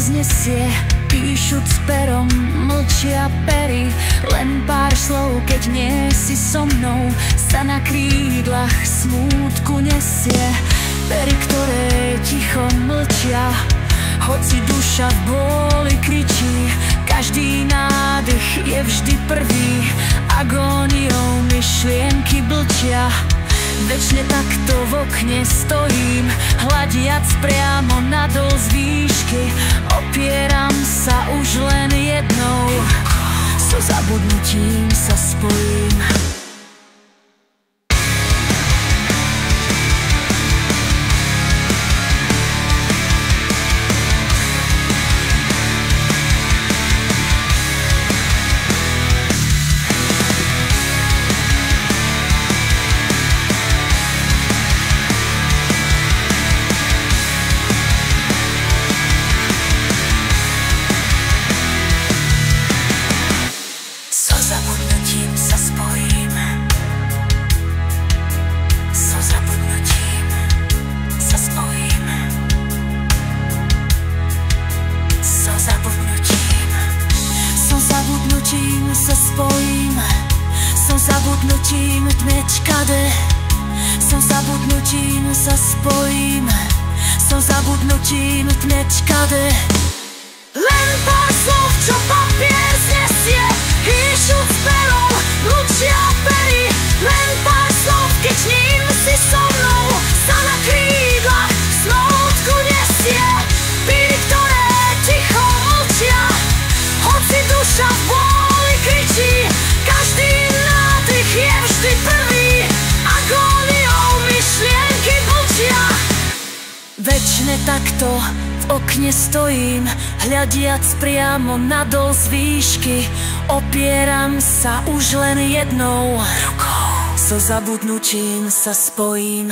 znesie, píšuc perom, mlčia pery. Len pár slov, keď nie si so mnou, sa na krídlach smútku nesie. Pery, ktoré ticho mlčia, hoci duša v bôli kričí. Každý nádych je vždy prvý, agóniou myšlienky blčia. Večne takto v okne stojím, hľadiac priamo nadol z výšky. Opieram sa už len jednou, so zabudnutím sa spojím. Sa spojím, som zabudnutím tmečkade. Som zabudnutím sa spojím, som zabudnutím tmečkade. Len pár slov, čo papier znesie, píšuc perom, mlčia pery. Len pár slov, keď ním si so mnou, sa na krídlach smútku nesie. Pery, ktoré ticho mlčia, hoci duša v bôli kričí. Každý nádych je vždy prvý, agóniou myšlienky blčia. Večne takto v okne stojím, hľadiac priamo nadol z výšky. Opieram sa už len jednou rukou, so zabudnutím sa spojím.